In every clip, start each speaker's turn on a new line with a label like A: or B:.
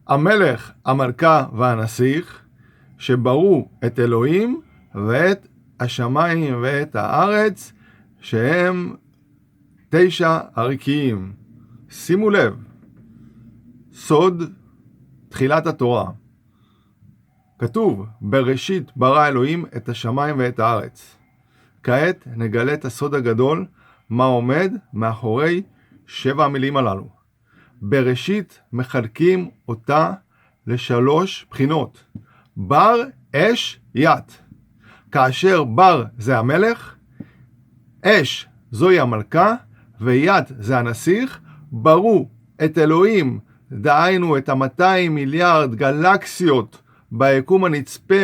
A: המלך, המלכה והנסיך, שבראו את אלוהים ואת השמיים ואת הארץ, שהם 9 הרקיעים. שימו לב, סוד תחילת התורה. כתוב, בראשית ברא אלוהים את השמיים ואת הארץ. כעת נגלה את הסוד הגדול, מה עומד מאחורי 7 המילים הללו. בראשית מחלקים אותה ל3 בחינות. בר, אש, ית. כאשר בר זה המלך, אש זוהי המלכה, וית זה הנסיך. ברו את אלוהים, דהיינו את 200 מיליארד גלקסיות ביקום הנצפה,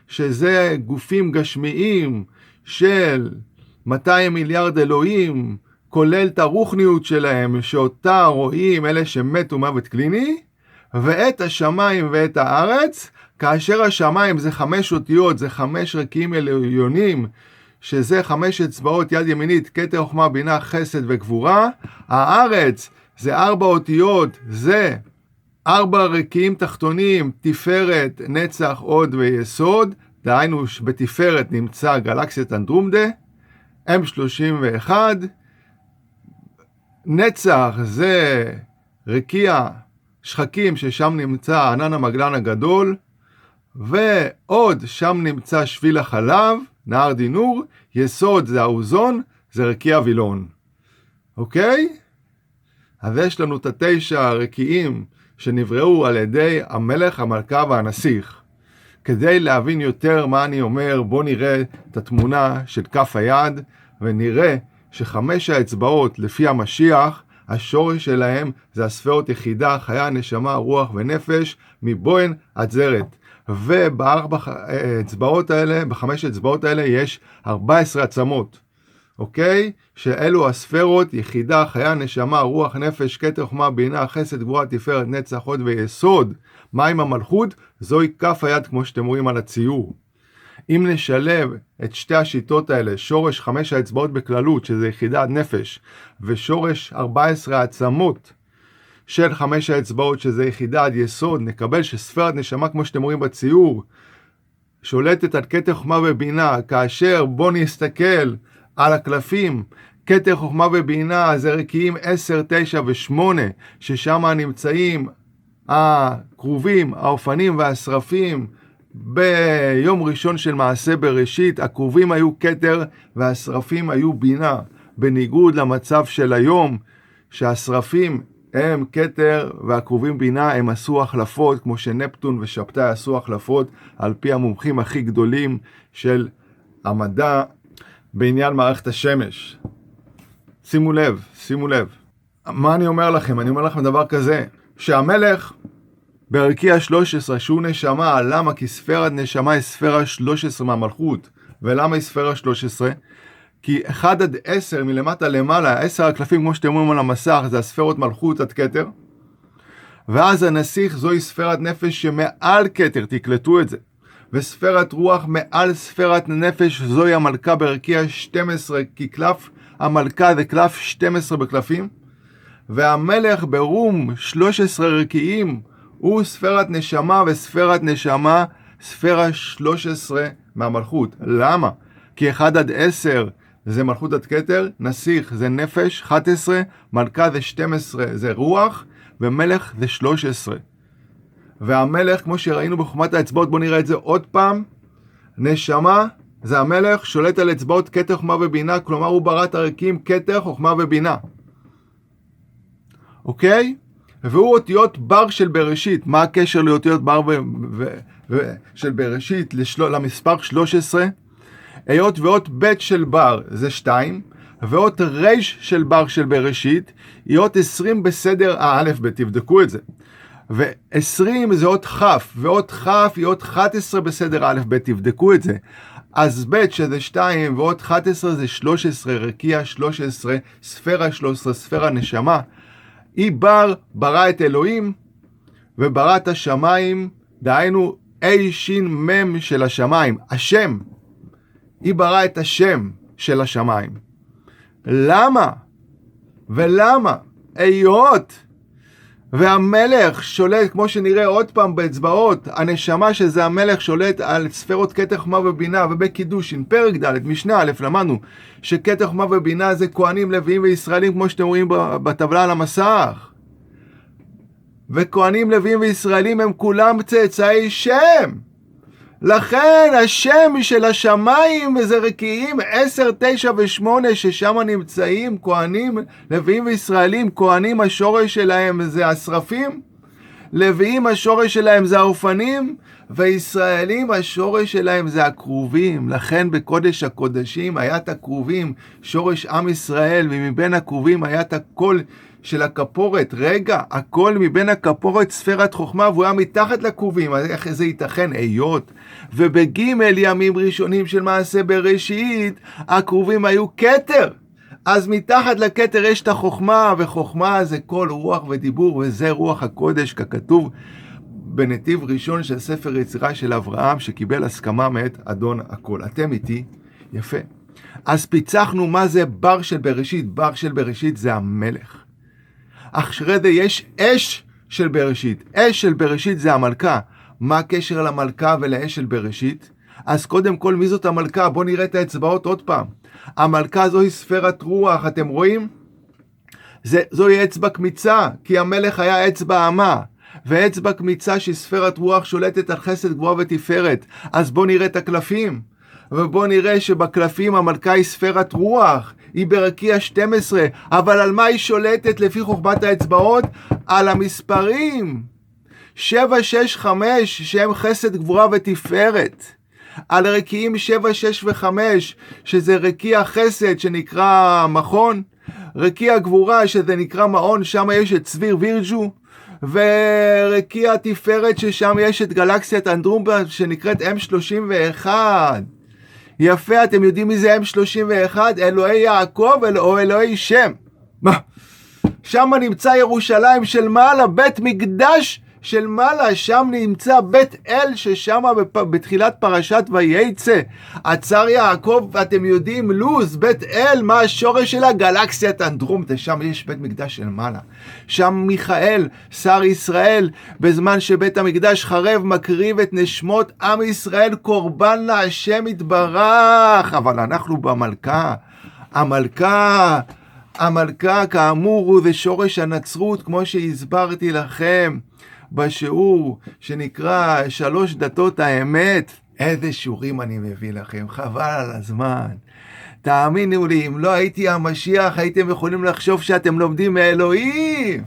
A: שזה גופים גשמיים של 200 מיליארד אלוהים, כולל את הרוחניות שלהם, שאותה רואים אלה שמתו מוות קליני, ואת השמיים ואת הארץ, כאשר השמיים זה 5 אותיות, זה 5 רקיעים עליונים, שזה 5 אצבעות יד ימינית, כתר, חוכמה, בינה, חסד וגבורה. הארץ זה 4 אותיות, זה 4 רקיעים תחתונים, תפארת, נצח, הוד ויסוד, דהיינו בתפארת נמצא גלקסיית אנדרומדה, M31, נצח זה רקיע שחקים ששם נמצא ענן המגלן הגדול, ועוד שם נמצא שביל החלב, נהר דינור. יסוד זה האוזון, זה רקיע וילון. אוקיי? אז יש לנו את 9 הרקיעים שנבראו על ידי המלך, המלכה והנסיך. כדי להבין יותר מה אני אומר, בואו נראה את התמונה של כף היד, ונראה ש5 האצבעות לפי המשיח, השורש שלהם זה הספרות יחידה, חיה, נשמה, רוח ונפש, מבוהן עד זרת. וב5 האצבעות האלה יש 14 עצמות. אוקיי? שאלו הספרות יחידה, חיה, נשמה, רוח, נפש, כתר, חוכמה, בינה, חסד, גבורה, תפארת, נצח, הוד ויסוד. מה עם המלכות? זוהי כף היד כמו שאתם רואים על הציור. אם נשלב את שתי השיטות האלה, שורש 5 האצבעות בכללות, שזה יחידת נפש, ושורש 14 העצמות של 5 האצבעות, שזה יחידת יסוד, נקבל שספרת נשמה, כמו שאתם רואים בציור, שולטת על כתר, חוכמה ובינה. כאשר בוא נסתכל על הקלפים, כתר, חוכמה ובינה זה רקיעים 10, 9 ו8, ששם נמצאים הכרובים, האופנים והשרפים. ביום ראשון של מעשה בראשית, הכרובים היו כתר והשרפים היו בינה, בניגוד למצב של היום, שהשרפים הם כתר והכרובים בינה. הם עשו החלפות, כמו שנפטון ושבתאי עשו החלפות, על פי המומחים הכי גדולים של המדע בעניין מערכת השמש. שימו לב. מה אני אומר לכם? אני אומר לכם דבר כזה, שהמלך ברקיע 13 שהוא נשמה. למה? כי ספירת נשמה היא ספירה 13 מהמלכות. ולמה היא ספירה 13? כי 1 עד 10 מלמטה למעלה, 10 הקלפים כמו שאתם רואים על המסך, זה הספירות מלכות עד כתר. ואז הנסיך זוהי ספירת נפש שמעל כתר, תקלטו את זה. וספירת רוח מעל ספירת נפש, זוהי המלכה ברקיע 12, כי קלף המלכה זה קלף 12 בקלפים. והמלך ברום 13 רקיעים, הוא ספירת נשמה, וספירת נשמה ספירה 13 מהמלכות. למה? כי 1 עד 10 זה מלכות עד כתר, נסיך זה נפש 11, מלכה זה 12 זה רוח, ומלך זה 13. והמלך, כמו שראינו בחוכמת האצבעות, בואו נראה את זה עוד פעם. נשמה זה המלך, שולט על אצבעות כתר, חוכמה ובינה, כלומר הוא ברא את הרקיעים כתר, חוכמה ובינה. אוקיי? והוא אותיות בר של בראשית. מה הקשר לאותיות בר של בראשית למספר 13? היות ואות ב' של בר זה 2, ואות ר' של בר של בראשית היא אות 20 בסדר האלף ב', תבדקו את זה. ו20 זה אות כ', ואות כ' היא אות 11 בסדר א' ב', תבדקו את זה. אז ב' שזה 2 ואות 11 זה 13, רקיע 13, ספירה 13, ספירה נשמה. היא ברא את אלוהים וברא את השמיים, דהיינו ש"מ של השמיים, השם. היא ברא את השם של השמיים. למה? ולמה? היות והמלך שולט, כמו שנראה עוד פעם באצבעות, הנשמה שזה המלך שולט על ספרות כתר חוכמה ובינה, ובקידושין, פרק ד' משנה א' למדנו, שכתר חוכמה ובינה זה כהנים, לוויים וישראלים, כמו שאתם רואים בטבלה על המסך. וכהנים, לוויים וישראלים הם כולם צאצאי שם. לכן השם של השמיים זה רקיעים 10, 9 ו8 ששם נמצאים כהנים, לוויים וישראלים. כהנים השורש שלהם זה השרפים, לוויים השורש שלהם זה האופנים, וישראלים השורש שלהם זה הכרובים. לכן בקודש הקודשים היה את הכרובים, שורש עם ישראל, ומבין הכרובים היה את הקול של הכפורת. רגע, הכל מבין הכפורת ספרת חוכמה, והוא היה מתחת לכרובים. אז איך זה ייתכן? היות ובגימל ימים ראשונים של מעשה בראשית הכרובים היו כתר, אז מתחת לכתר יש את החוכמה, וחוכמה זה כל רוח ודיבור, וזה רוח הקודש, ככתוב בנתיב ראשון של ספר יצירה של אברהם, שקיבל הסכמה מאת אדון הכל. אתם איתי? יפה. אז פיצחנו מה זה בר של בראשית. בר של בראשית זה המלך. אחרי זה יש אש של בראשית. אש של בראשית זה המלכה. מה הקשר למלכה ולאש של בראשית? אז קודם כל, מי זאת המלכה? בואו נראה את האצבעות עוד פעם. המלכה זוהי ספרת רוח, אתם רואים? זוהי אצבע קמיצה, כי המלך היה אצבע אמה. ואצבע קמיצה שהיא ספרת רוח שולטת על חסד גבוהה ותפארת. אז בואו נראה את הקלפים. ובואו נראה שבקלפים המלכה היא ספרת רוח. היא ברקיע 12, אבל על מה היא שולטת לפי חוכמת האצבעות? על המספרים 7, 6, 5 שהם חסד גבורה ותפארת, על רקיעים 7, 6 ו5 שזה רקיע חסד שנקרא מכון, רקיע גבורה שזה נקרא מעון, שם יש את צביר וירג'ו, ורקיע תפארת ששם יש את גלקסיית אנדרומבה שנקראת M31. יפה, אתם יודעים מי זה M31? אלוהי יעקב או אלוהי שם. מה? שם נמצא ירושלים של מעלה, בית מקדש של מעלה, שם נמצא בית אל, ששם בתחילת פרשת וייצא עצר יעקב, אתם יודעים, לוז, בית אל, מה השורש שלה? גלקסיית אנדרומדה, שם יש בית מקדש של מעלה. שם מיכאל, שר ישראל, בזמן שבית המקדש חרב, מקריב את נשמות עם ישראל קורבן להשם יתברך. אבל אנחנו במלכה, המלכה כאמור הוא ושורש הנצרות, כמו שהסברתי לכם בשיעור שנקרא 3 דתות האמת. איזה שיעורים אני מביא לכם, חבל על הזמן. תאמינו לי, אם לא הייתי המשיח הייתם יכולים לחשוב שאתם לומדים מאלוהים.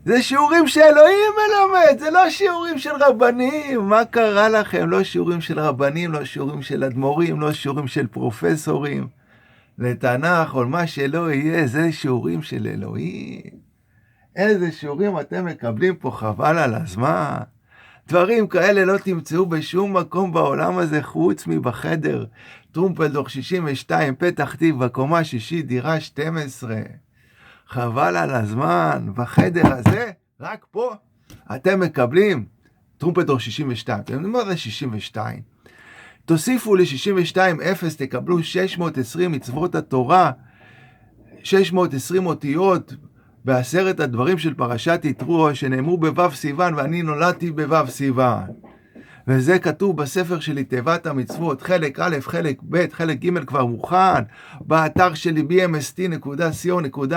A: זה שיעורים שאלוהים מלמד, זה לא שיעורים של רבנים. מה קרה לכם? לא שיעורים של רבנים, לא שיעורים של אדמו"רים, לא שיעורים של פרופסורים לתנ"ך או מה שלא יהיה. זה שיעורים של אלוהים. איזה שיעורים אתם מקבלים פה, חבל על הזמן. דברים כאלה לא תמצאו בשום מקום בעולם הזה חוץ מבחדר טרומפלדור 62 פתח תקווה בקומה 6 דירה 12. חבל על הזמן. בחדר הזה, רק פה, אתם מקבלים טרומפלדור 62. אתם יודעים מה זה 62? תוסיפו ל-62 0, תקבלו 620 מצוות התורה, 620 אותיות בעשרת הדברים של פרשת יתרו שנאמרו בו' סיוון, ואני נולדתי בו' סיוון. וזה כתוב בספר שלי תיבת המצוות, חלק א', חלק ב', חלק ג' כבר מוכן, באתר שלי bmst.co.il,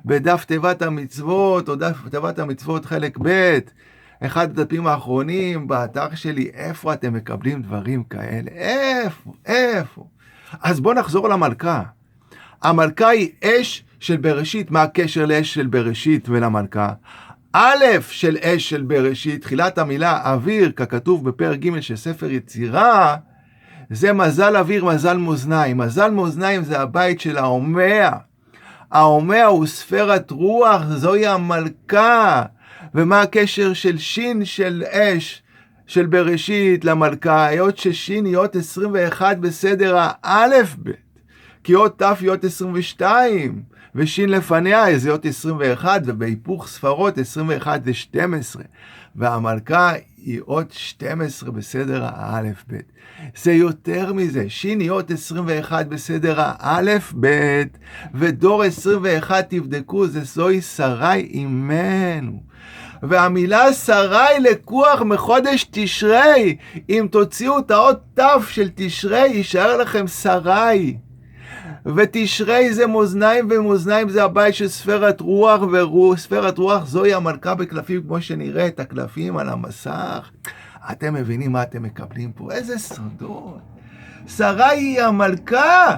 A: בדף תיבת המצוות, או דף תיבת המצוות חלק ב', אחד הדפים האחרונים באתר שלי. איפה אתם מקבלים דברים כאלה? איפה? אז בואו נחזור למלכה. המלכה היא אש של בראשית. מה הקשר לאש של בראשית ולמלכה? א' של אש של בראשית, תחילת המילה אוויר, ככתוב בפרק ג' של ספר יצירה, זה מזל אוויר, מזל מאזניים. מזל מאזניים זה הבית של ההומאה. ההומאה הוא ספרת רוח, זוהי המלכה. ומה הקשר של שין של אש של בראשית למלכה? היות ששין היות 21 בסדר האלף בית, כי אות ת' היות 22, ושין לפניה זה אות 21, ובהיפוך ספרות 21 זה 12, והמלכה היא אות 12 בסדר האלף בית. זה יותר מזה, שין היא אות 21 בסדר האלף בית, ודור 21 תבדקו, זוהי שרי אימנו. והמילה שרי לקוח מחודש תשרי, אם תוציאו את האות ת' של תשרי, יישאר לכם שרי. ותשרי זה מאזניים, ומאזניים זה הבית של ספירת רוח, וספירת רוח זוהי המלכה בקלפים, כמו שנראה את הקלפים על המסך. אתם מבינים מה אתם מקבלים פה? איזה סודות. שרי היא המלכה.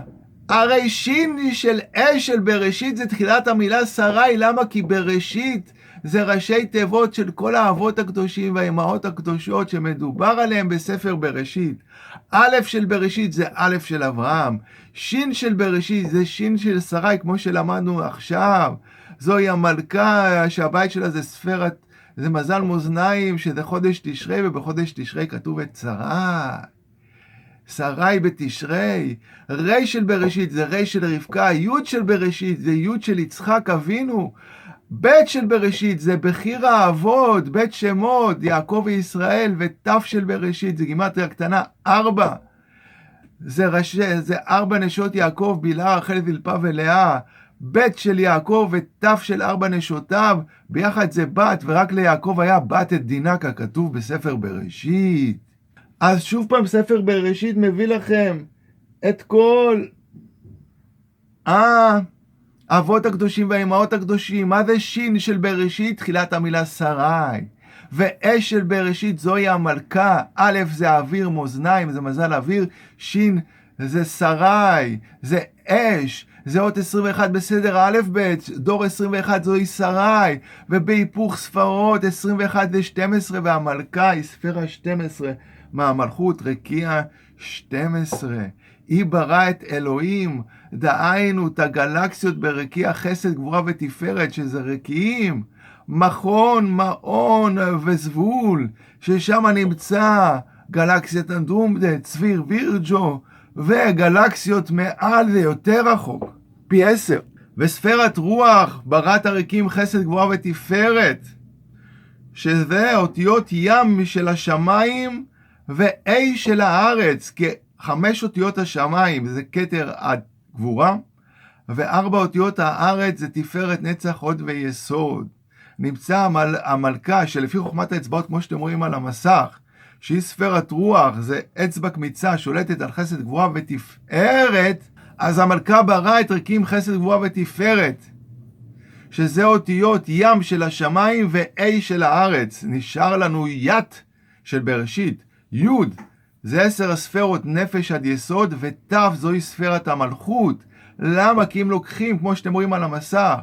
A: הרי שין של אש של בראשית זה תחילת המילה שרי. למה? כי בראשית זה ראשי תיבות של כל האבות הקדושים והאימהות הקדושות שמדובר עליהם בספר בראשית. א' של בראשית זה א' של אברהם. שין של בראשית זה שין של שרי, כמו שלמדנו עכשיו. זוהי המלכה שהבית שלה זה ספירת, זה מזל מאזניים, שזה חודש תשרי, ובחודש תשרי כתוב את שרי. שרי בתשרי. רי של בראשית זה רי של רבקה. י' של בראשית זה י' של יצחק אבינו. בית של בראשית זה בחיר האבות, בית שמות, יעקב וישראל, ות' של בראשית זה גימטריה קטנה 4. זה 4 נשות יעקב, בלהה, רחל, זלפה ולאה. בית של יעקב ות' של 4 נשותיו, ביחד זה בת, ורק ליעקב היה בת את דינה, ככתוב בספר בראשית. אז שוב פעם ספר בראשית מביא לכם את כל האבות הקדושים והאימהות הקדושים. מה זה שין של בראשית? תחילת המילה שרי. ואש של בראשית זוהי המלכה. א' זה אוויר, מאזניים, זה מזל אוויר. שין זה שרי, זה אש, זה אות 21 בסדר האלף בית, דור 21 זוהי שרי, ובהיפוך ספרות 21 זה 12, והמלכה היא ספירה 12 מהמלכות, רקיע 12. היא ברא את אלוהים, דהיינו את הגלקסיות ברקיע חסד, גבורה ותפארת, שזה רקיעים, מכון, מעון וזבול, ששם נמצא גלקסיית אנדרומדה, צביר וירג'ו, וגלקסיות מעל זה יותר רחוק, פי 10. וספירת רוח ברת הריקים חסד, גבורה ותפארת, שזה אותיות ים של השמיים ו-A של הארץ, כ5 אותיות השמיים זה כתר עד גבורה, ו4 אותיות הארץ זה תפארת, נצח, הוד ויסוד. נמצא המלכה שלפי חוכמת האצבעות, כמו שאתם רואים על המסך, שהיא ספירת רוח, זה אצבע קמיצה, שולטת על חסד, גבורה ותפארת. אז המלכה ברא את ריקים חסד, גבורה ותפארת, שזה אותיות ים של השמיים ו-A של הארץ. נשאר לנו ית של בראשית. י' זה 10 הספירות נפש עד יסוד, ות' זוהי ספירת המלכות. למה? כי אם לוקחים, כמו שאתם רואים על המסך,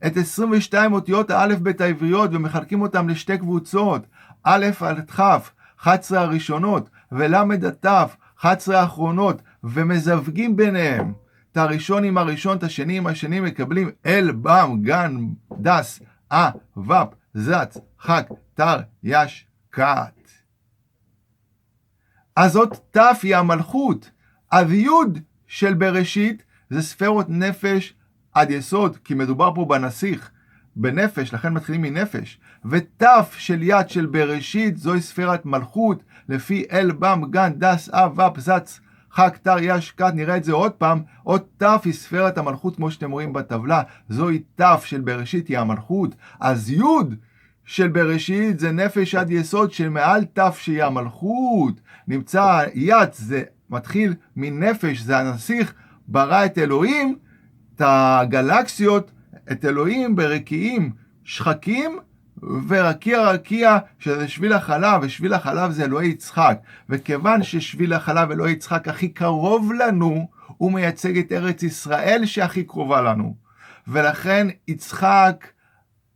A: את 22 אותיות האלף בית העבריות ומחלקים אותם לשתי קבוצות, א' עד כ', 11 הראשונות, ולמד עד ת', 11 האחרונות, ומזווגים ביניהם. את הראשון עם הראשון, את השני עם השני, מקבלים אל, בם, גן, דס, ופ, זץ, חק, תר, יש, קט. אז זאת ת' היא המלכות. אז י' של בראשית זה ספירות נפש עד יסוד, כי מדובר פה בנסיך, בנפש, לכן מתחילים מנפש. ות' של יד של בראשית זוהי ספירת מלכות, לפי אל, בם, גן, דס, ופ, זץ, חק, תר, יש, קט. נראה את זה עוד פעם. עוד ת' היא ספירת המלכות, כמו שאתם רואים בטבלה, זוהי ת' של בראשית היא המלכות. אז י' של בראשית זה נפש עד יסוד, שמעל ת' שהיא המלכות. נמצא יד, זה מתחיל מנפש, זה הנסיך, ברא את אלוהים, את הגלקסיות, את אלוהים ברקיעים שחקים, ורקיע רקיע שזה שביל החלב, ושביל החלב זה אלוהי יצחק. וכיוון ששביל החלב אלוהי יצחק הכי קרוב לנו, הוא מייצג את ארץ ישראל שהכי קרובה לנו. ולכן יצחק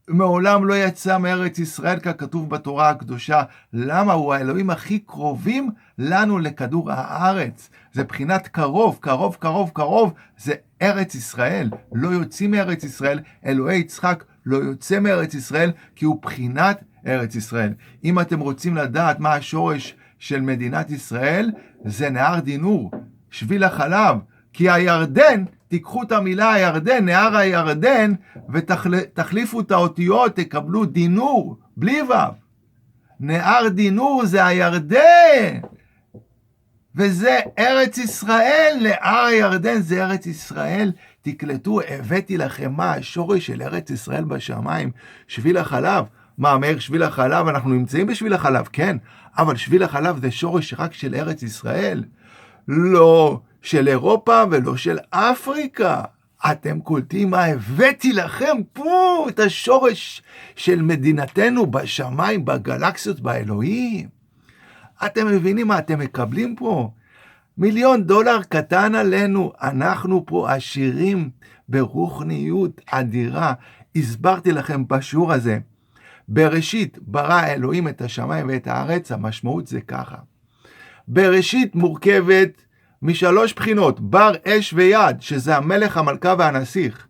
A: מעולם לא יצא מארץ ישראל, ככתוב בתורה הקדושה. למה? הוא האלוהים הכי קרובים לנו לכדור הארץ. זה בחינת קרוב, קרוב, קרוב, קרוב, זה ארץ ישראל. לא יוצאים מארץ ישראל, אלוהי יצחק לא יוצא מארץ ישראל, כי הוא בחינת ארץ ישראל. אם אתם רוצים לדעת מה השורש של מדינת ישראל, זה נהר דינור, שביל החלב, כי הירדן תיקחו את המילה הירדן, נהר הירדן, ותחליפו את האותיות, תקבלו דינור, בלי וו. נהר דינור זה הירדן, וזה ארץ ישראל, נהר הירדן זה ארץ ישראל. תקלטו, הבאתי לכם מה השורש של ארץ ישראל בשמיים, שביל החלב. מה אומר שביל החלב? אנחנו נמצאים בשביל החלב, כן, אבל שביל החלב זה שורש רק של ארץ ישראל, לא של אירופה ולא של אפריקה. אתם קולטים מה הבאתי לכם פה, את השורש של מדינתנו בשמיים, בגלקסיות, באלוהים. אתם מבינים מה אתם מקבלים פה? $1,000,000 קטן עלינו, אנחנו פה עשירים ברוחניות אדירה. הסברתי לכם בשיעור הזה, בראשית ברא אלוהים את השמיים ואת הארץ, המשמעות זה ככה. בראשית מורכבת משלוש בחינות, בר, אש ויד, שזה המלך, המלכה והנסיך.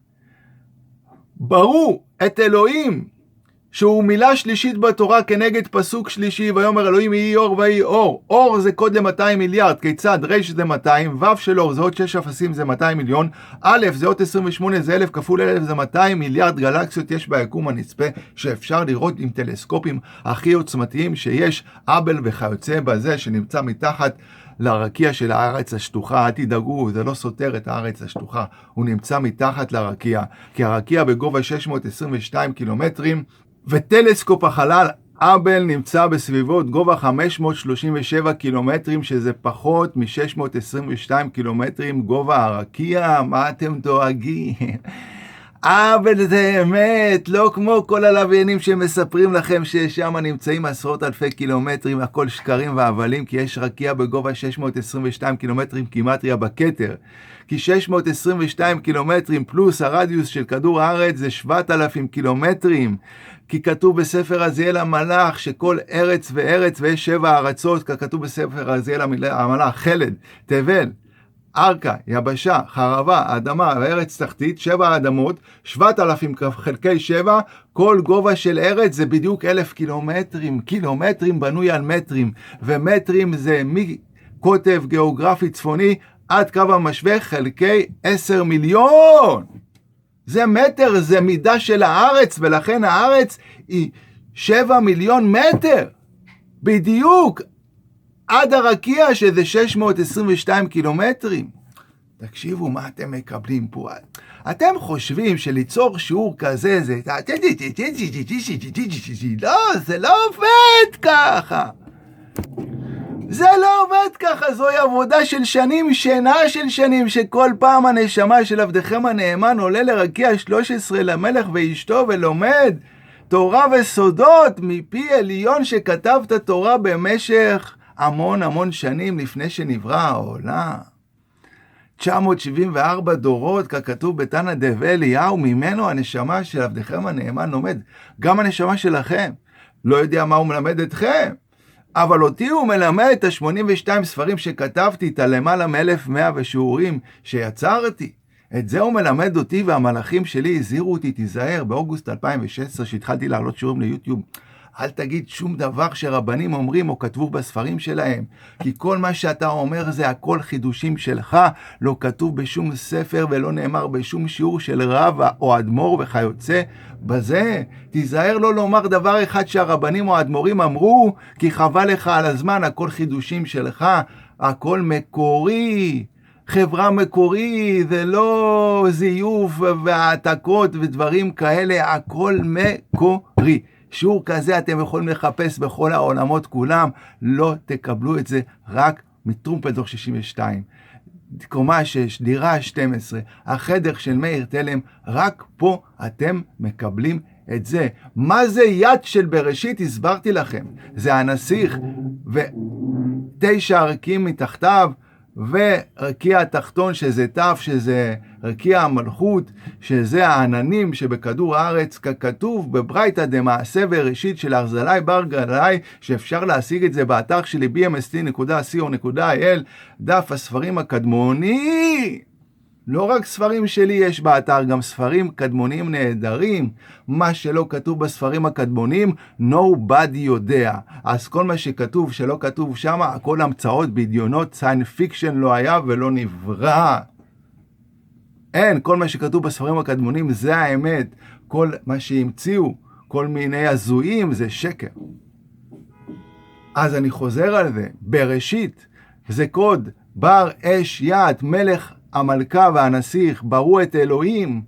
A: בראו את אלוהים, שהוא מילה שלישית בתורה כנגד פסוק שלישי, ויאמר אלוהים יהי אור ויהי אור. אור זה קוד ל-200 מיליארד, כיצד? רש זה 200, וו של אור זה עוד 6 אפסים זה 200 מיליון, א' זה עוד 28 זה 1000 כפול 1000 זה 200 מיליארד גלקסיות יש ביקום הנצפה, שאפשר לראות עם טלסקופים הכי עוצמתיים שיש, אבל וכיוצא בזה שנמצא מתחת לרקיע של הארץ השטוחה. אל תדאגו, זה לא סותר את הארץ השטוחה, הוא נמצא מתחת לרקיע, כי הרקיע בגובה 622 קילומטרים, וטלסקופ החלל אבל נמצא בסביבות גובה 537 קילומטרים, שזה פחות מ-622 קילומטרים גובה הרקיע. מה אתם דואגים? אבל זה אמת, לא כמו כל הלוויינים שמספרים לכם ששם נמצאים עשרות אלפי קילומטרים, הכל שקרים והבלים, כי יש רקיע בגובה 622 קילומטרים גימטריה בכתר. כי 622 קילומטרים פלוס הרדיוס של כדור הארץ זה 7,000 קילומטרים. כי כתוב בספר עזיאל המלאך שכל ארץ וארץ ויש 7 ארצות, כתוב בספר עזיאל המלאך, חלד, תבל, ארכה, יבשה, חרבה, אדמה וארץ תחתית, 7 אדמות, 7,000 חלקי 7, כל גובה של ארץ זה בדיוק 1,000 קילומטרים, קילומטרים בנוי על מטרים, ומטרים זה מקוטב גיאוגרפי צפוני עד קו המשווה חלקי 10 מיליון. זה מטר, זה מידה של הארץ, ולכן הארץ היא 7 מיליון מטר, בדיוק, עד הרקיע שזה 622 קילומטרים. תקשיבו מה אתם מקבלים פה. אתם חושבים שליצור שיעור כזה זה... לא, זה לא עובד ככה. זה לא עובד ככה, זוהי עבודה של שנים, שינה של שנים, שכל פעם הנשמה של עבדכם הנאמן עולה לרקיע 13 למלך ואשתו ולומד תורה וסודות מפי עליון שכתב את התורה במשך המון שנים לפני שנברא העולם. 974 דורות, ככתוב בתנא דבי אליהו, ממנו הנשמה של עבדכם הנאמן לומד. גם הנשמה שלכם, לא יודע מה הוא מלמד אתכם, אבל אותי הוא מלמד את ה-82 ספרים שכתבתי, את למעלה מ-1100 ושיעורים שיצרתי. את זה הוא מלמד אותי, והמלאכים שלי הזהירו אותי, תיזהר, באוגוסט 2016 שהתחלתי לעלות שיעורים ליוטיוב, אל תגיד שום דבר שרבנים אומרים או כתבו בספרים שלהם, כי כל מה שאתה אומר זה הכל חידושים שלך, לא כתוב בשום ספר ולא נאמר בשום שיעור של רב או אדמו"ר וכיוצא בזה. תיזהר לא לומר דבר אחד שהרבנים או האדמו"רים אמרו, כי חבל לך על הזמן, הכל חידושים שלך, הכל מקורי. חברה מקורי, זה לא זיוף והעתקות ודברים כאלה, הכל מקורי. שיעור כזה אתם יכולים לחפש בכל העולמות כולם, לא תקבלו את זה רק מטרומפלדור 62. קומה 6, דירה 12, החדר של מאיר תלם, רק פה אתם מקבלים את זה. מה זה יד של בראשית? הסברתי לכם. זה הנסיך ו9 ערקים מתחתיו, ורקיע התחתון שזה תף, שזה רקיע המלכות, שזה העננים שבכדור הארץ, ככתוב בברייתא דמעשה וראשית של ארזלי בר גלאי, שאפשר להשיג את זה באתר שלי bmst.co.il, דף הספרים הקדמוני. לא רק ספרים שלי יש באתר, גם ספרים קדמוניים נהדרים. מה שלא כתוב בספרים הקדמוניים, nobody יודע. אז כל מה שכתוב שלא כתוב שם, הכל המצאות בדיונות, סיין פיקשן לא היה ולא נברא. אין, כל מה שכתוב בספרים הקדמונים זה האמת. כל מה שהמציאו, כל מיני הזויים, זה שקר. אז אני חוזר על זה, בראשית, זה קוד, בר אש יד, מלך המלכה והנסיך, בראו את אלוהים,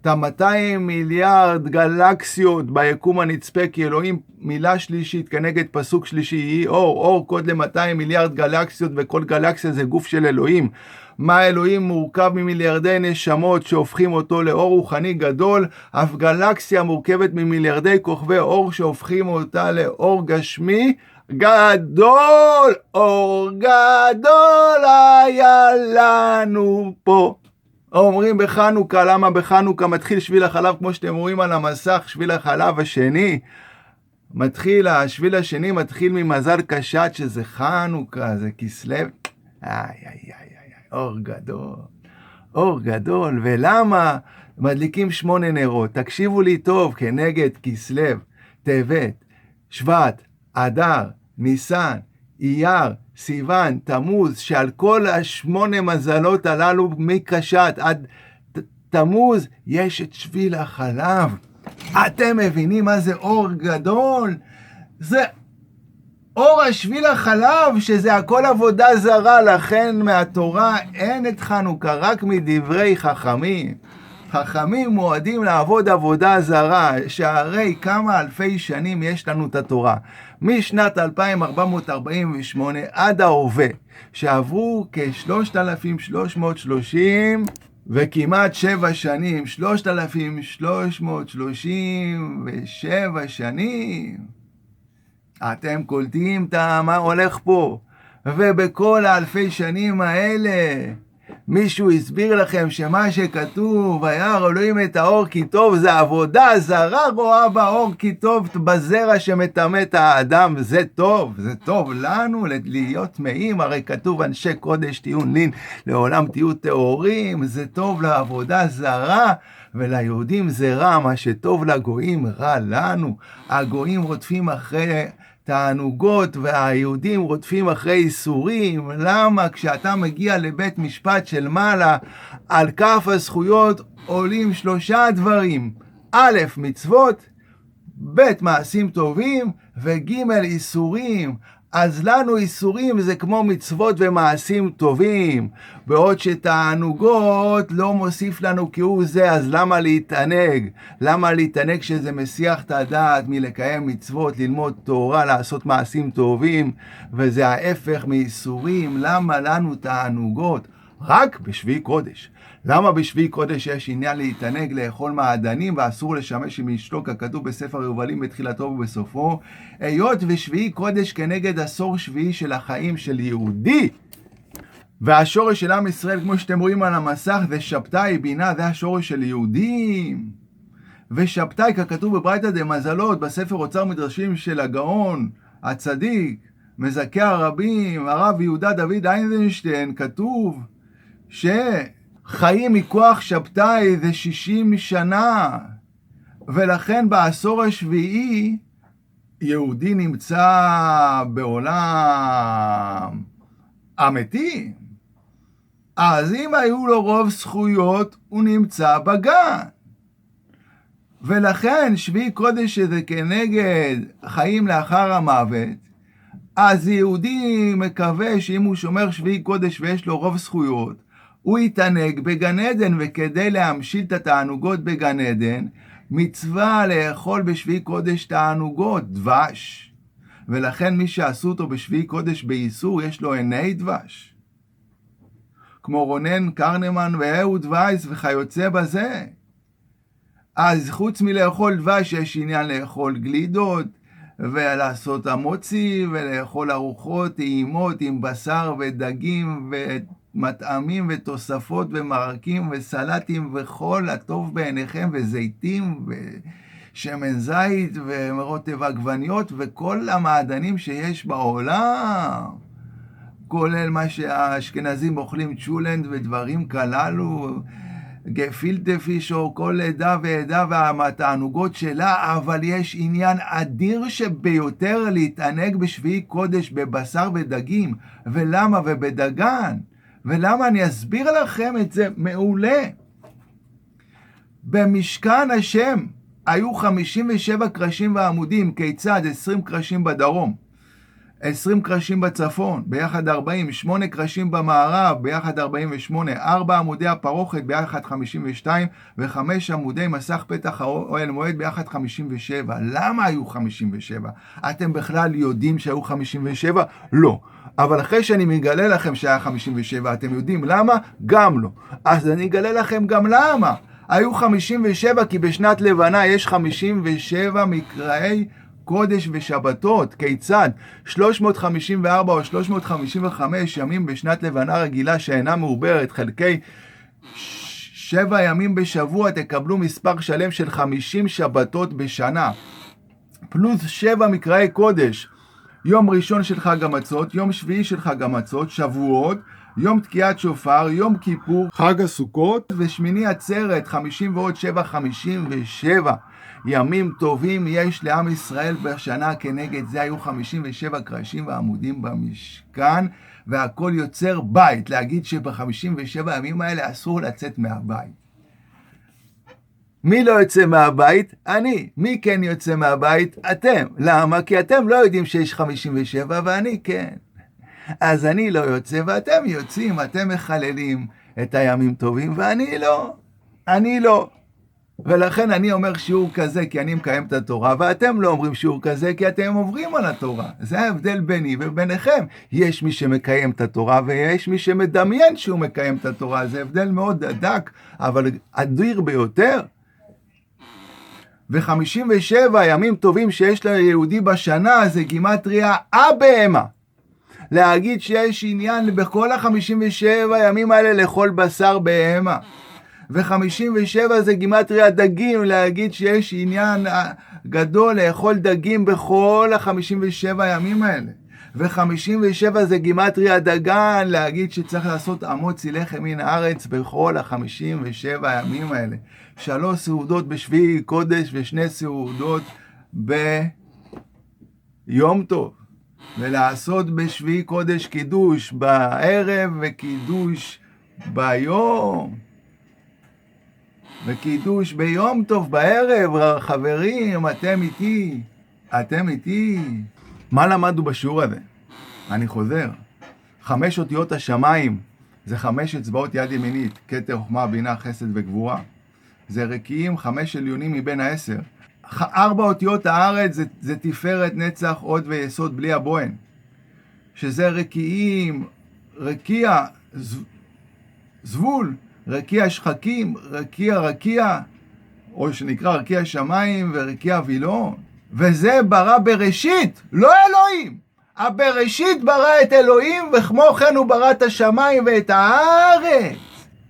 A: את 200 מיליארד גלקסיות ביקום הנצפה, כי אלוהים מילה שלישית כנגד פסוק שלישי היא אור, אור קוד ל-200 מיליארד גלקסיות, וכל גלקסיה זה גוף של אלוהים. מה אלוהים מורכב ממיליארדי נשמות שהופכים אותו לאור רוחני גדול, אף גלקסיה מורכבת ממיליארדי כוכבי אור שהופכים אותה לאור גשמי גדול. אור גדול היה לנו פה. אומרים בחנוכה, למה בחנוכה מתחיל שביל החלב, כמו שאתם רואים על המסך, שביל החלב השני, השביל השני מתחיל ממזל קשת, שזה חנוכה, זה כסלו, אור גדול, אור גדול. ולמה מדליקים 8 נרות? תקשיבו לי טוב, כנגד כסלו, טבת, שבט, אדר, ניסן, אייר, סיוון, תמוז, שעל כל 8 מזלות הללו מקשת עד תמוז יש את שביל החלב. אתם מבינים מה זה אור גדול? זה אור השביל החלב, שזה הכל עבודה זרה. לכן מהתורה אין את חנוכה, רק מדברי חכמים. חכמים מועדים לעבוד עבודה זרה, שהרי כמה אלפי שנים יש לנו את התורה. משנת 2448 עד ההווה, שעברו כ-3,330 וכמעט 7 שנים, 3,337 שנים. אתם קולטים מה הולך פה? ובכל האלפי שנים האלה, מישהו הסביר לכם שמה שכתוב, וירא אלוהים את האור כי טוב, זה עבודה זרה רואה באור כי טוב, בזרע שמטמא את האדם. זה טוב, זה טוב לנו להיות טמאים, הרי כתוב אנשי קודש תהיו לין, לעולם תהיו טהורים. זה טוב לעבודה זרה, וליהודים זה רע, מה שטוב לגויים רע לנו. הגויים רודפים אחרי תענוגות והיהודים רודפים אחרי איסורים. למה? כשאתה מגיע לבית משפט של מעלה, על כף הזכויות עולים 3 דברים: א', מצוות, ב', מעשים טובים, וג', איסורים. אז לנו איסורים זה כמו מצוות ומעשים טובים, בעוד שתענוגות לא מוסיף לנו כהוא זה. אז למה להתענג? למה להתענג שזה מסיח את הדעת מלקיים מצוות, ללמוד תורה, לעשות מעשים טובים, וזה ההפך מאיסורים? למה לנו תענוגות? רק בשביעי קודש. למה בשביעי קודש יש עניין להתענג, לאכול מעדנים, ואסור לשמש עם אשתו, ככתוב בספר יובלים בתחילתו ובסופו? היות ושביעי קודש כנגד עשור שביעי של החיים של יהודי, והשורש של עם ישראל, כמו שאתם רואים על המסך, זה שבתאי בינה, זה השורש של יהודים. ושבתאי, ככתוב בברייתא דמזלות, בספר אוצר מדרשים של הגאון הצדיק, מזכה הרבים, הרב יהודה דוד איינשטיין, כתוב שחיים מכוח שבתאי זה 60 שנה, ולכן בעשור השביעי יהודי נמצא בעולם המתים. אז אם היו לו רוב זכויות, הוא נמצא בגן. ולכן שביעי קודש שזה כנגד חיים לאחר המוות, אז יהודי מקווה שאם הוא שומר שביעי קודש ויש לו רוב זכויות, הוא יתענג בגן עדן. וכדי להמשיל את התענוגות בגן עדן, מצווה לאכול בשביעי קודש תענוגות, דבש. ולכן מי שעשו אותו בשביעי קודש באיסור, יש לו עיני דבש. כמו רונן קרנמן ואהוד וייס וכיוצא בזה. אז חוץ מלאכול דבש, יש עניין לאכול גלידות, ולעשות המוצי, ולאכול ארוחות טעימות עם בשר ודגים ומטעמים ותוספות ומרקים וסלטים וכל הטוב בעיניכם, וזיתים ושמן זית ומרוטב עגבניות וכל המעדנים שיש בעולם, כולל מה שהאשכנזים אוכלים צ'ולנד ודברים כללו, גפילטה פיש או כל עדה ועדה והתענוגות שלה. אבל יש עניין אדיר שביותר להתענג בשביעי קודש בבשר ודגים. ולמה? ובדגן. ולמה? אני אסביר לכם את זה מעולה. במשכן השם היו 57 קרשים ועמודים, כיצד? 20 קרשים בדרום, 20 קרשים בצפון, ביחד 40, 8 קרשים במערב, ביחד 48, 4 עמודי הפרוכת, ביחד 52, ו5 עמודי מסך פתח אוהל מועד, ביחד 57. למה היו 57? אתם בכלל יודעים שהיו 57? לא. אבל אחרי שאני מגלה לכם שהיה 57, אתם יודעים למה? גם לא. אז אני אגלה לכם גם למה. היו 57 כי בשנת לבנה יש 57 מקראי קודש ושבתות. כיצד? 354 או 355 ימים בשנת לבנה רגילה שאינה מעוברת, חלקי 7 ימים בשבוע, תקבלו מספר שלם של 50 שבתות בשנה. פלוס 7 מקראי קודש. יום ראשון של חג המצות, יום שביעי של חג המצות, שבועות, יום תקיעת שופר, יום כיפור, חג הסוכות ושמיני עצרת, 50 ועוד 7, 57 ימים טובים יש לעם ישראל בשנה. כנגד זה היו 57 קרשים ועמודים במשכן, והכל יוצר בית. להגיד שב-57 ימים האלה אסור לצאת מהבית. מי לא יוצא מהבית? אני. מי כן יוצא מהבית? אתם. למה? כי אתם לא יודעים שיש 57 ואני כן. אז אני לא יוצא ואתם יוצאים, אתם מחללים את הימים טובים ואני לא. אני לא. ולכן אני אומר שיעור כזה כי אני מקיים את התורה, ואתם לא אומרים שיעור כזה כי אתם עוברים על התורה. זה ההבדל ביני וביניכם. יש מי שמקיים את התורה ויש מי שמדמיין שהוא מקיים את התורה. זה הבדל מאוד דק, אבל אדיר ביותר. ו57 ימים טובים שיש ליהודי בשנה זה גימטריה הבהמה. להגיד שיש עניין בכל ה57 ימים האלה לאכול בשר בהמה. ו57 זה גימטריה דגים, להגיד שיש עניין גדול לאכול דגים בכל ה57 ימים האלה. ו57 זה גימטריה דגן, להגיד שצריך לעשות אמוצי לחם מן הארץ בכל ה57 ימים האלה. 3 סעודות בשביעי קודש ו2 סעודות ביום טוב. ולעשות בשביעי קודש קידוש בערב וקידוש ביום. וקידוש ביום טוב בערב. חברים, אתם איתי. אתם איתי. מה למדנו בשיעור הזה? אני חוזר. 5 אותיות השמיים זה 5 אצבעות יד ימינית, כתר, חוכמה, בינה, חסד וגבורה. זה רקיעים 5 עליונים מבין 10. 4 אותיות הארץ זה תפארת, נצח, עוד ויסוד בלי הבוהן. שזה רקיעים, רקיע, זבול, רקיע שחקים, רקיע, או שנקרא רקיע שמיים ורקיע וילון. וזה ברא בראשית, לא אלוהים. הבראשית ברא את אלוהים, וכמו כן הוא ברא את השמיים ואת הארץ.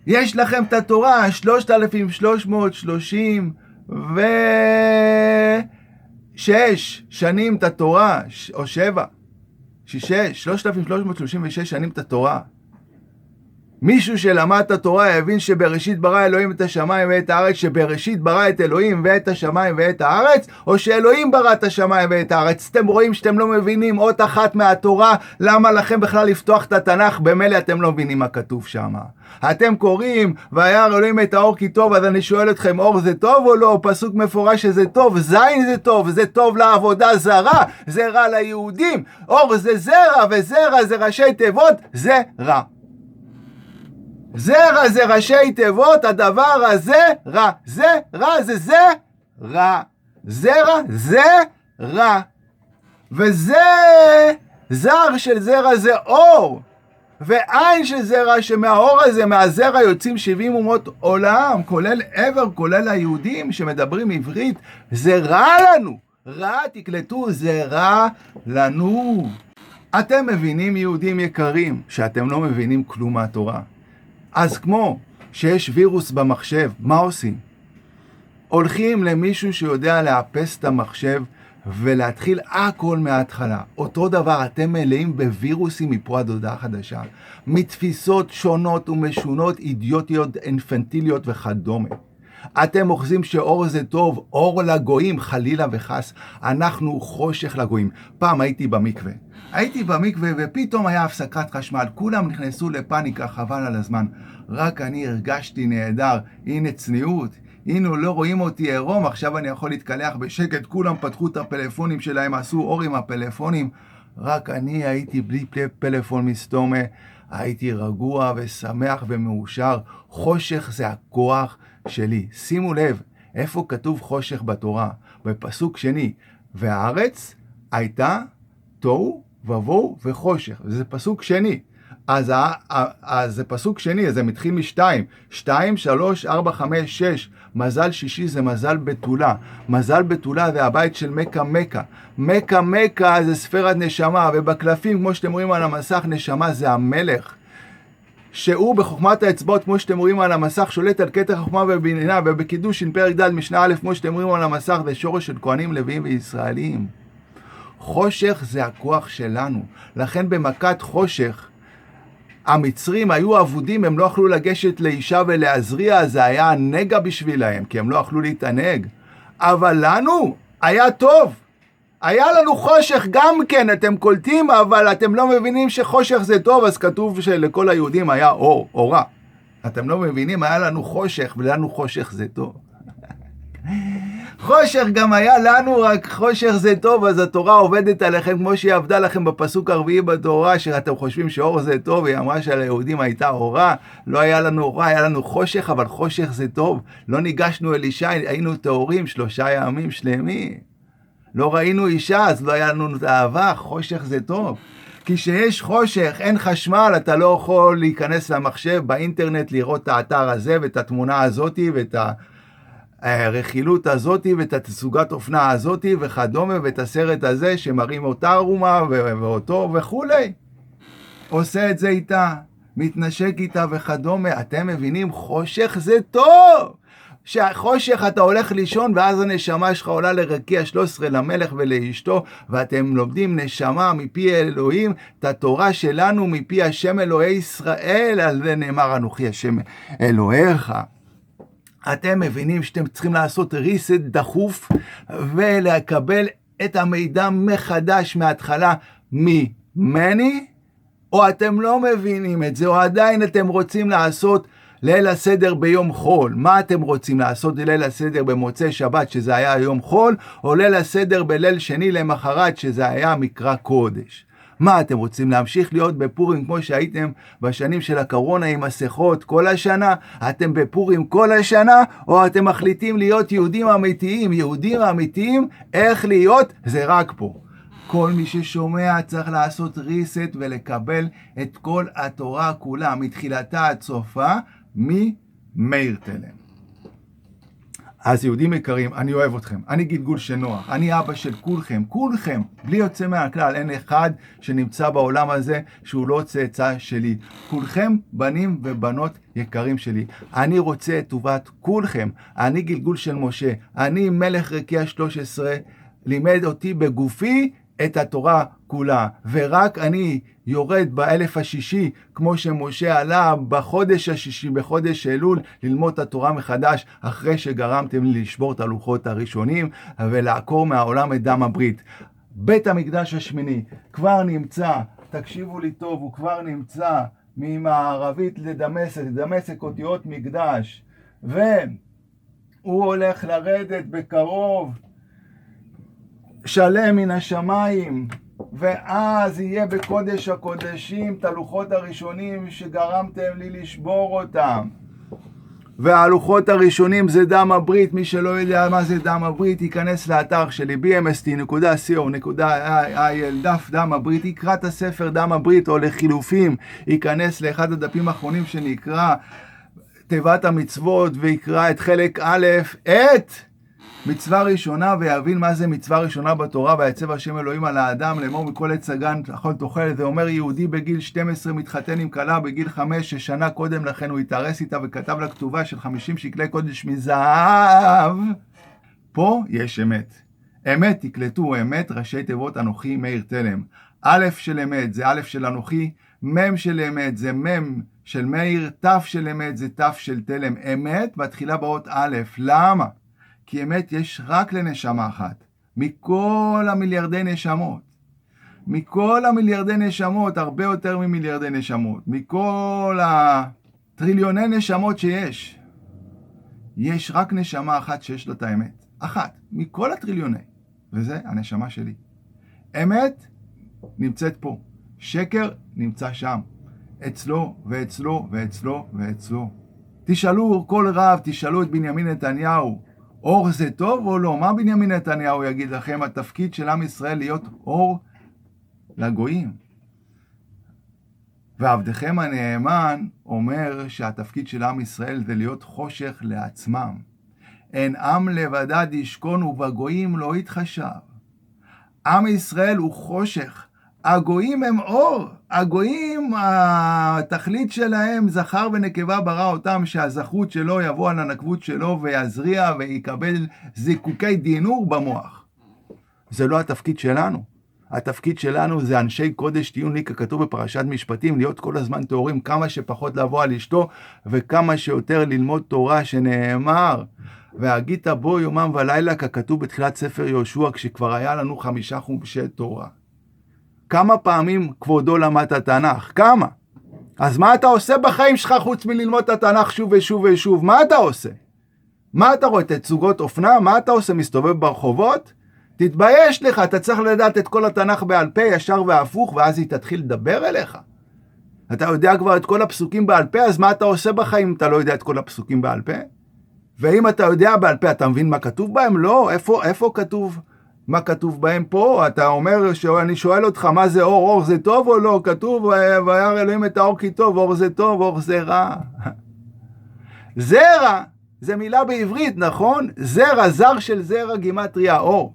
A: יש לכם את התורה, 3,336 שנים את התורה, או 3,336 שנים את התורה. מישהו שלמד את התורה יבין שבראשית ברא אלוהים את השמיים ואת הארץ, שבראשית ברא את אלוהים ואת השמיים ואת הארץ, או שאלוהים ברא את השמיים ואת הארץ. אתם רואים שאתם לא מבינים אות אחת מהתורה, למה לכם בכלל לפתוח את התנ"ך? במילא אתם לא מבינים מה כתוב שם. אתם קוראים, וירא אלוהים את האור כי טוב, אז אני שואל אתכם, אור זה טוב או לא? פסוק מפורש שזה טוב, זין זה טוב, זה טוב לעבודה זרה, זה רע ליהודים. אור זה זרע, וזרע זה ראשי תיבות, זה רע. זרע זה ראשי תיבות, הדבר הזה רע. זה רע, זה רע. זרע זה רע. וזה זר של זרע זה אור. ועין של זרע שמהאור הזה, מהזרע יוצאים 70 אומות עולם, כולל עבר, כולל היהודים שמדברים עברית. זה רע לנו. רע, תקלטו, זה רע לנו. אתם מבינים, יהודים יקרים, שאתם לא מבינים כלום מהתורה. אז כמו שיש וירוס במחשב, מה עושים? הולכים למישהו שיודע לאפס את המחשב ולהתחיל הכל מההתחלה. אותו דבר, אתם מלאים בווירוסים מפה עד הודעה חדשה, מתפיסות שונות ומשונות, אידיוטיות, אינפנטיליות וכדומה. אתם אוחזים שאור זה טוב, אור לגויים, חלילה וחס, אנחנו חושך לגויים. פעם הייתי במקווה ופתאום היה הפסקת חשמל, כולם נכנסו לפאניקה, חבל על הזמן. רק אני הרגשתי נהדר. הנה צניעות, הנה לא רואים אותי עירום, עכשיו אני יכול להתקלח בשקט, כולם פתחו את הפלאפונים שלהם, עשו אור עם הפלאפונים, רק אני הייתי בלי פלאפון מסתומה, הייתי רגוע ושמח ומאושר. חושך זה הכוח שלי. שימו לב, איפה כתוב חושך בתורה? בפסוק שני, והארץ הייתה תוהו ובוהו וחושך. זה פסוק שני. אז זה פסוק שני, אז זה מתחיל משתיים. 2, 3, 4, 5, 6. מזל שישי זה מזל בתולה. מזל בתולה זה הבית של מכה מכה. מכה מכה זה ספירת נשמה, ובקלפים, כמו שאתם רואים על המסך, נשמה זה המלך. שהוא בחוכמת האצבעות, כמו שאתם רואים על המסך, שולט על כתר חוכמה ובינה, ובקידושין פרק ד' משנה א', כמו שאתם רואים על המסך, זה שורש של כהנים, לוויים וישראלים. חושך זה הכוח שלנו. לכן במכת חושך, המצרים היו עבודים, הם לא יכלו לגשת לאישה ולהזריע, זה היה נגע בשבילהם, כי הם לא יכלו להתענג. אבל לנו היה טוב. היה לנו חושך גם כן, אתם קולטים, אבל אתם לא מבינים שחושך זה טוב, אז כתוב שלכל היהודים היה אור, אורה. אתם לא מבינים, היה לנו חושך, ולנו חושך זה טוב. חושך גם היה לנו, רק חושך זה טוב, אז התורה עובדת עליכם כמו שהיא עבדה לכם בפסוק הרביעי בתורה, שאתם חושבים שאור זה טוב, היא אמרה שליהודים הייתה אורה, לא היה לנו אורה, היה לנו חושך, אבל חושך זה טוב. לא ניגשנו אל אישה, היינו טהורים 3 ימים שלמים. לא ראינו אישה, אז לא היה לנו את האהבה, חושך זה טוב. כי שיש חושך, אין חשמל, אתה לא יכול להיכנס למחשב, באינטרנט, לראות את האתר הזה, ואת התמונה הזאת, ואת הרכילות הזאת, ואת התסוגת אופנה הזאת, וכדומה, ואת הסרט הזה, שמראים אותה רומה, ואותו, וכולי. עושה את זה איתה, מתנשק איתה, וכדומה. אתם מבינים, חושך זה טוב. שהחושך אתה הולך לישון, ואז הנשמה שלך עולה לרקיע 13 למלך ולאשתו, ואתם לומדים נשמה מפי אלוהים, את התורה שלנו מפי השם אלוהי ישראל, על זה נאמר אנוכי השם אלוהיך. אתם מבינים שאתם צריכים לעשות ריסט דחוף, ולקבל את המידע מחדש מההתחלה ממני, או אתם לא מבינים את זה, או עדיין אתם רוצים לעשות ליל הסדר ביום חול. מה אתם רוצים לעשות ליל הסדר במוצאי שבת, שזה היה יום חול, או ליל הסדר בליל שני למחרת, שזה היה מקרא קודש? מה אתם רוצים להמשיך להיות בפורים כמו שהייתם בשנים של הקורונה עם מסכות כל השנה? אתם בפורים כל השנה, או אתם מחליטים להיות יהודים אמיתיים? יהודים אמיתיים, איך להיות? זה רק פה. כל מי ששומע צריך לעשות ריסט ולקבל את כל התורה כולה, מתחילתה עד סופה, ממאיר תלם. אז יהודים יקרים, אני אוהב אתכם, אני גלגול של נוח, אני אבא של כולכם, כולכם, בלי יוצא מהכלל, אין אחד שנמצא בעולם הזה שהוא לא צאצא שלי. כולכם בנים ובנות יקרים שלי, אני רוצה את טובת כולכם, אני גלגול של משה, אני מלך רקיע 13, לימד אותי בגופי את התורה כולה, ורק אני יורד באלף השישי, כמו שמשה עלה בחודש השישי, בחודש אלול, ללמוד את התורה מחדש, אחרי שגרמתם לי לשבור את הלוחות הראשונים, ולעקור מהעולם את דם הברית. בית המקדש השמיני כבר נמצא, תקשיבו לי טוב, הוא כבר נמצא ממערבית לדמשק, דמשק אותיות מקדש, והוא הולך לרדת בקרוב, שלם מן השמיים, ואז יהיה בקודש הקודשים את הלוחות הראשונים שגרמתם לי לשבור אותם. והלוחות הראשונים זה דם הברית. מי שלא יודע מה זה דם הברית, ייכנס לאתר שלי bmst.co.il, דף דם הברית, יקרא את הספר דם הברית, או לחילופים ייכנס לאחד הדפים האחרונים שנקרא תיבת המצוות, ויקרא את חלק א', את מצווה ראשונה, ויבין מה זה מצווה ראשונה בתורה, ויצב השם אלוהים על האדם לאמור מכל עץ הגן אכול תאכל. זה אומר יהודי בגיל 12 מתחתן עם כלה בגיל 5, ששנה קודם לכן הוא התארס איתה וכתב לה כתובה של 50 שקלי קודש מזהב. פה יש אמת. אמת, תקלטו, אמת, ראשי תיבות אנוכי מאיר תלם. א' של אמת זה א' של אנוכי, מ' של אמת זה מ' של מאיר, ת' של אמת זה ת' של תלם. אמת בתחילה באות א'. למה? כי אמת יש רק לנשמה אחת, מכל המיליארדי נשמות, מכל המיליארדי נשמות, הרבה יותר ממיליארדי נשמות, מכל הטריליוני נשמות שיש, יש רק נשמה אחת שיש לה את האמת. אחת, מכל הטריליוני. וזה הנשמה שלי. אמת נמצאת פה. שקר נמצא שם. אצלו ואצלו ואצלו ואצלו. תשאלו כל רב, תשאלו את בנימין נתניהו, אור זה טוב או לא? מה בנימין נתניהו יגיד לכם? התפקיד של עם ישראל להיות אור לגויים. ועבדכם הנאמן אומר שהתפקיד של עם ישראל זה להיות חושך לעצמם. אין עם לבדד ישכון ובגויים לא יתחשב. עם ישראל הוא חושך. הגויים הם אור. הגויים, התכלית שלהם, זכר ונקבה ברא אותם, שהזכות שלו יבוא על הנקבות שלו ויזריע ויקבל זיקוקי דינור במוח. זה לא התפקיד שלנו. התפקיד שלנו זה אנשי קודש תהיו לי, ככתוב בפרשת משפטים, להיות כל הזמן טהורים, כמה שפחות לבוא על אשתו, וכמה שיותר ללמוד תורה שנאמר, והגית בו יומם ולילה, ככתוב בתחילת ספר יהושע, כשכבר היה לנו 5 חומשי תורה. כמה פעמים כבודו למד את התנ"ך? כמה? אז מה אתה עושה בחיים שלך חוץ מללמוד את התנ"ך שוב ושוב ושוב? מה אתה עושה? מה אתה רואה? תצוגות אופנה? מה אתה עושה? מסתובב ברחובות? תתבייש לך, אתה צריך לדעת את כל התנ"ך בעל פה, ישר והפוך, ואז היא תתחיל לדבר אליך. אתה יודע כבר את כל הפסוקים בעל פה, אז מה אתה עושה בחיים אם אתה לא יודע את כל הפסוקים בעל פה? ואם אתה יודע בעל פה, אתה מבין מה כתוב בהם? לא, איפה כתוב? מה כתוב בהם פה? אתה אומר, אני שואל אותך, מה זה אור? אור זה טוב או לא? כתוב, וירא אלוהים את האור כי טוב, אור זה טוב, אור זה רע. זרע, זה מילה בעברית, נכון? זרע, זר של זרע, גימטריה, אור.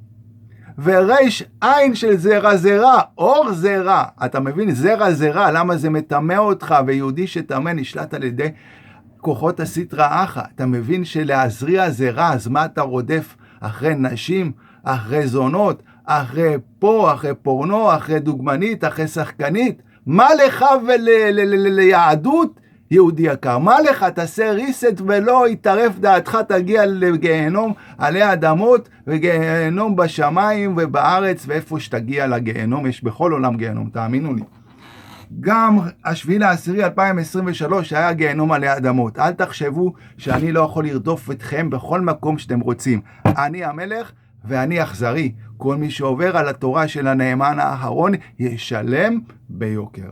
A: וריש עין של זרע זרע, אור זרע. אתה מבין? זרע זרע, למה זה מטמא אותך, ויהודי שטמא נשלט על ידי כוחות הסטרא אחא. אתה מבין שלהזריע זרע, אז מה אתה רודף אחרי נשים, אחרי זונות, אחרי פה, אחרי פורנו, אחרי דוגמנית, אחרי שחקנית? מה לך וליהדות? יהודי יקר, מה לך? תעשה ריסט ולא יתערף דעתך, תגיע לגיהנום עלי אדמות וגיהנום בשמיים ובארץ, ואיפה שתגיע לגיהנום, יש בכל עולם גיהנום, תאמינו לי. גם 7/10/2023 היה גיהנום עלי אדמות. אל תחשבו שאני לא יכול לרדוף אתכם בכל מקום שאתם רוצים. אני המלך ואני אכזרי. כל מי שעובר על התורה של הנאמן האחרון ישלם ביוקר.